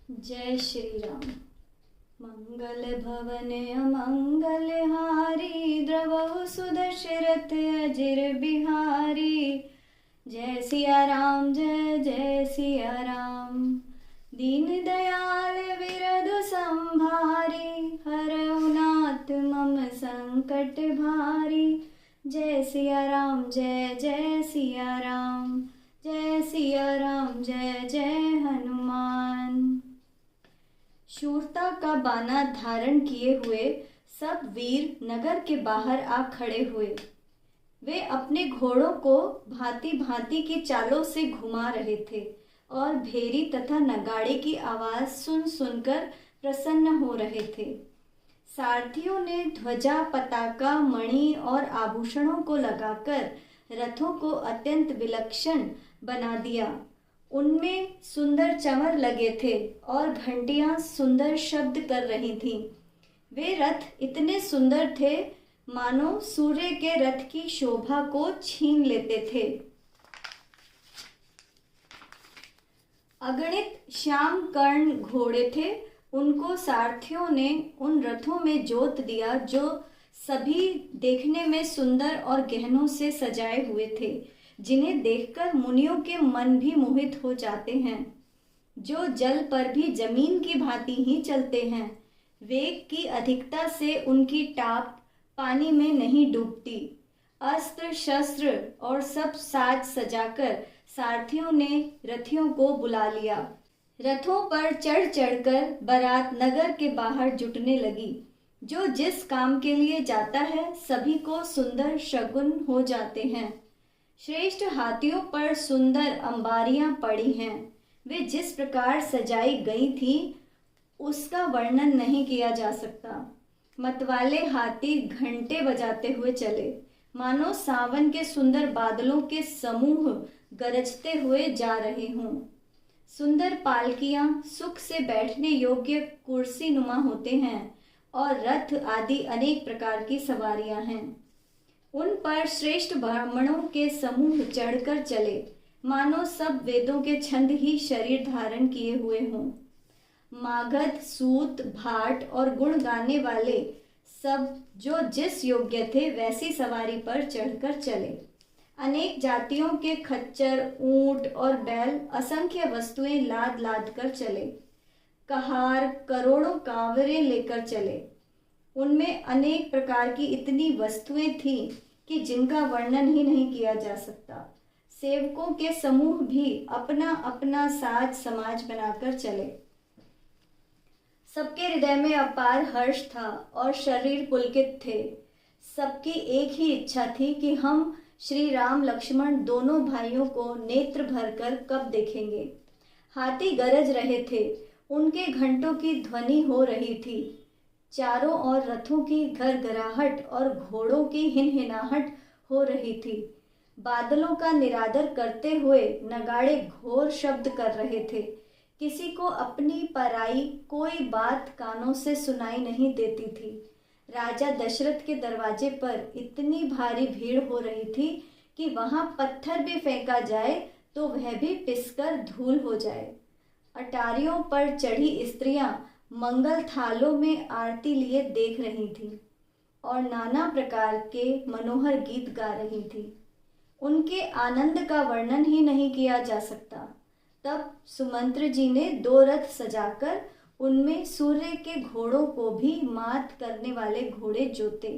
जय श्री राम। मंगल भवन अमंगल हारी, द्रवहु सुदशरथ अजिर बिहारी। जय सिया राम, जय जय सिया राम। दीन दयाल विरधु संभारी, हरहु नाथ मम संकट भारी। जय सिया राम, जय जय सिया राम। जय सिया राम, जय जय हनुमान। शूरता का बाना धारण किए हुए सब वीर नगर के बाहर आ खड़े हुए। वे अपने घोड़ों को भांति भांति की चालों से घुमा रहे थे और भेरी तथा नगाड़े की आवाज सुन सुनकर प्रसन्न हो रहे थे। सारथियों ने ध्वजा, पताका, मणि और आभूषणों को लगाकर रथों को अत्यंत विलक्षण बना दिया। उनमें सुंदर चमर लगे थे और घंटियां सुंदर शब्द कर रही थीं। वे रथ इतने सुंदर थे मानो सूर्य के रथ की शोभा को छीन लेते थे। अगणित श्याम कर्ण घोड़े थे। उनको सारथियों ने उन रथों में जोत दिया जो सभी देखने में सुंदर और गहनों से सजाए हुए थे, जिन्हें देखकर मुनियों के मन भी मोहित हो जाते हैं। जो जल पर भी जमीन की भांति ही चलते हैं। वेग की अधिकता से उनकी टाप पानी में नहीं डूबती। अस्त्र शस्त्र और सब साज सजाकर सारथियों ने रथियों को बुला लिया। रथों पर चढ़ चढ़कर बारात नगर के बाहर जुटने लगी। जो जिस काम के लिए जाता है सभी को सुंदर शगुन हो जाते हैं। श्रेष्ठ हाथियों पर सुंदर अंबारियां पड़ी हैं। वे जिस प्रकार सजाई गई थी उसका वर्णन नहीं किया जा सकता। मतवाले हाथी घंटे बजाते हुए चले, मानो सावन के सुंदर बादलों के समूह गरजते हुए जा रहे हों। सुंदर पालकियां सुख से बैठने योग्य कुर्सी नुमा होते हैं और रथ आदि अनेक प्रकार की सवारियां हैं। उन पर श्रेष्ठ ब्राह्मणों के समूह चढ़कर चले, मानो सब वेदों के छंद ही शरीर धारण किए हुए हों। मागध, सूत, भाट और गुण गाने वाले सब जो जिस योग्य थे वैसी सवारी पर चढ़कर चले। अनेक जातियों के खच्चर, ऊंट और बैल असंख्य वस्तुएं लाद लाद कर चले। कहार करोड़ों कांवरे लेकर चले। उनमें अनेक प्रकार की इतनी वस्तुएं थीं कि जिनका वर्णन ही नहीं किया जा सकता। सेवकों के समूह भी अपना अपना साज समाज बनाकर चले। सबके हृदय में अपार हर्ष था और शरीर पुलकित थे। सबकी एक ही इच्छा थी कि हम श्री राम लक्ष्मण दोनों भाइयों को नेत्र भरकर कब देखेंगे। हाथी गरज रहे थे, उनके घंटों की ध्वनि हो रही थी। चारों ओर रथों की घरघराहट और घोड़ों की हिनहिनाहट हो रही थी। बादलों का निरादर करते हुए नगाड़े घोर शब्द कर रहे थे। किसी को अपनी पराई कोई बात कानों से सुनाई नहीं देती थी। राजा दशरथ के दरवाजे पर इतनी भारी भीड़ हो रही थी कि वहां पत्थर भी फेंका जाए तो वह भी पिसकर धूल हो जाए। अटारियों पर चढ़ी स्त्रियां मंगल थालों में आरती लिए देख रही थीं और नाना प्रकार के मनोहर गीत गा रही थीं। उनके आनंद का वर्णन ही नहीं किया जा सकता। तब सुमंत्र जी ने 2 रथ सजाकर उनमें सूर्य के घोड़ों को भी मात करने वाले घोड़े जोते।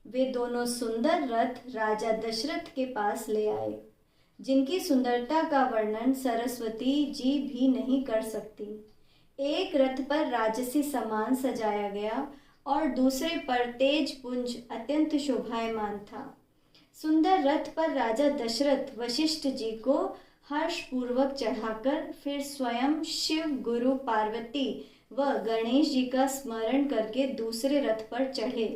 वे दोनों सुंदर रथ राजा दशरथ के पास ले आए, जिनकी सुंदरता का वर्णन सरस्वती जी भी नहीं कर सकती। एक रथ पर राजसी सामान सजाया गया और दूसरे पर तेज पुंज अत्यंत शोभायमान था। सुंदर रथ पर राजा दशरथ वशिष्ठ जी को हर्ष पूर्वक चढ़ाकर फिर स्वयं शिव, गुरु, पार्वती व गणेश जी का स्मरण करके दूसरे रथ पर चढ़े।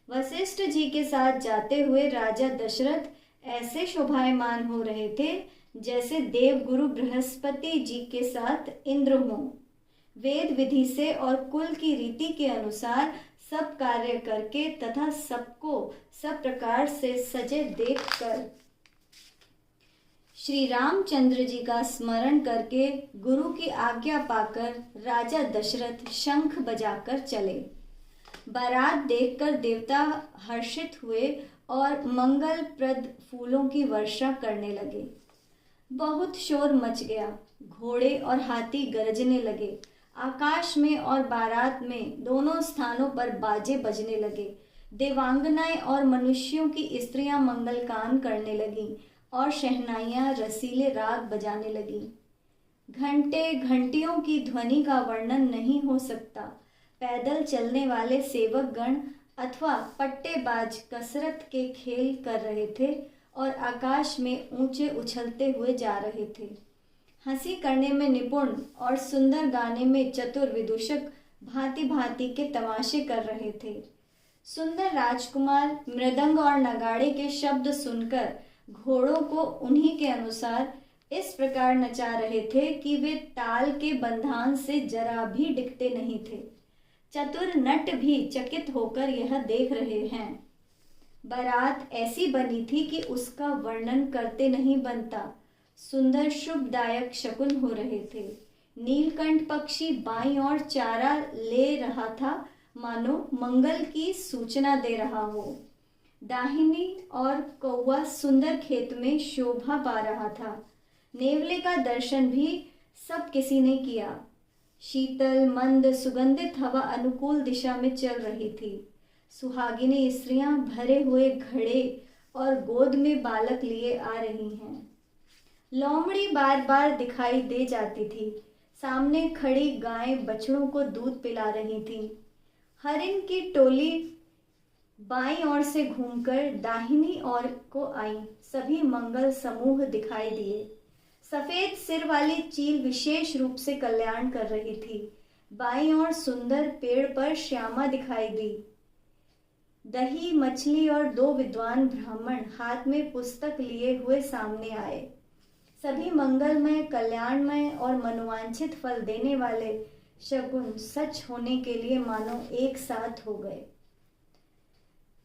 वशिष्ठ जी के साथ जाते हुए राजा दशरथ ऐसे शोभायमान हो रहे थे जैसे देव गुरु बृहस्पति जी के साथ इंद्र हों। वेद विधि से और कुल की रीति के अनुसार सब कार्य करके तथा सबको सब प्रकार से सजे देखकर श्री रामचंद्र जी का स्मरण करके गुरु की आज्ञा पाकर राजा दशरथ शंख बजाकर चले। बारात देखकर देवता हर्षित हुए और मंगलप्रद फूलों की वर्षा करने लगे। बहुत शोर मच गया, घोड़े और हाथी गरजने लगे। आकाश में और बारात में दोनों स्थानों पर बाजे बजने लगे। देवांगनाएं और मनुष्यों की स्त्रियां मंगलगान करने लगीं और शहनाइयां रसीले राग बजाने लगीं। घंटे घंटियों की ध्वनि का वर्णन नहीं हो सकता। पैदल चलने वाले सेवक गण अथवा पट्टेबाज कसरत के खेल कर रहे थे और आकाश में ऊंचे उछलते हुए जा रहे थे। हंसी करने में निपुण और सुंदर गाने में चतुर विदूषक भांति भांति के तमाशे कर रहे थे। सुंदर राजकुमार मृदंग और नगाड़े के शब्द सुनकर घोड़ों को उन्हीं के अनुसार इस प्रकार नचा रहे थे कि वे ताल के बंधान से जरा भी डिगते नहीं थे। चतुर नट भी चकित होकर यह देख रहे हैं। बारात ऐसी बनी थी कि उसका वर्णन करते नहीं बनता। सुंदर शुभदायक शकुन हो रहे थे। नीलकंठ पक्षी बाईं ओर चारा ले रहा था, मानो मंगल की सूचना दे रहा हो। दाहिनी और कौवा सुंदर खेत में शोभा पा रहा था। नेवले का दर्शन भी सब किसी ने किया। शीतल मंद सुगंधित हवा अनुकूल दिशा में चल रही थी। सुहागिनी स्त्रियां भरे हुए घड़े और गोद में बालक लिए आ रही हैं। लोमड़ी बार बार दिखाई दे जाती थी। सामने खड़ी गायें बछड़ों को दूध पिला रही थीं। हरिन की टोली बाईं ओर से घूमकर दाहिनी ओर को आई। सभी मंगल समूह दिखाई दिए। सफेद सिर वाली चील विशेष रूप से कल्याण कर रही थी। बाईं ओर सुंदर पेड़ पर श्यामा दिखाई दी। दही मछली और दो विद्वान ब्राह्मण हाथ में पुस्तक लिए हुए सामने आए। सभी मंगलमय, कल्याणमय और मनोवांछित फल देने वाले शगुन सच होने के लिए मानो एक साथ हो गए।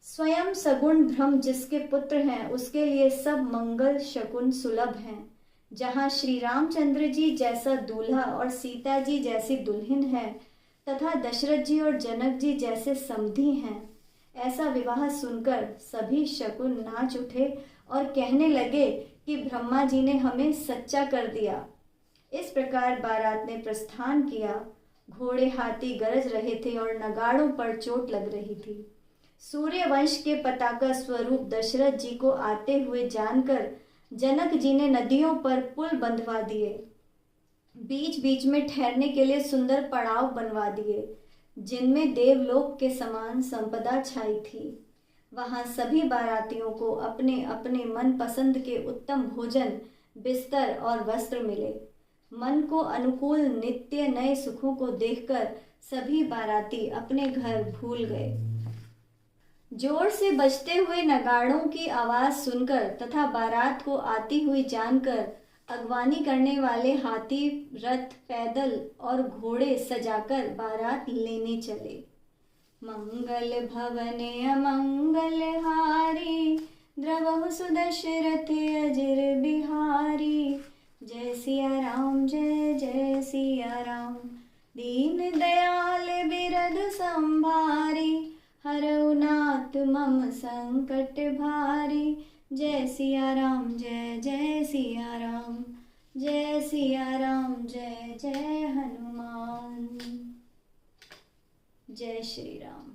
स्वयं सगुण ब्रह्म जिसके पुत्र हैं, उसके लिए सब मंगल शकुन सुलभ हैं। जहाँ श्री रामचंद्र जी जैसा दूल्हा और सीता जी जैसी दुल्हन है तथा दशरथ जी और जनक जी जैसे समधी हैं, ऐसा विवाह सुनकर सभी शकुन नाच उठे और कहने लगे कि ब्रह्मा जी ने हमें सच्चा कर दिया। इस प्रकार बारात ने प्रस्थान किया। घोड़े हाथी गरज रहे थे और नगाड़ों पर चोट लग रही थी। सूर्य वंश के पताका स्वरूप दशरथ जी को आते हुए जानकर जनक जी ने नदियों पर पुल बंधवा दिए। बीच बीच में ठहरने के लिए सुंदर पड़ाव बनवा दिए, जिनमें देवलोक के समान संपदा छाई थी। वहां सभी बारातियों को अपने अपने मन पसंद के उत्तम भोजन, बिस्तर और वस्त्र मिले। मन को अनुकूल नित्य नए सुखों को देखकर सभी बाराती अपने घर भूल गए। जोर से बजते हुए नगाड़ों की आवाज सुनकर तथा बारात को आती हुई जानकर अगवानी करने वाले हाथी, रथ, पैदल और घोड़े सजाकर बारात लेने चले। मंगल भवने अमंगल हारी, द्रवहु सुदशरथ अजर बिहारी। जय सिया राम, जय जय सिया राम। दीन दयाल बिरद संभारी, हरऊ नाथ मम संकट भारी। जय सिया राम, जय जय सिया राम। जय सिया राम, जय जय हनुमान। जय श्री राम।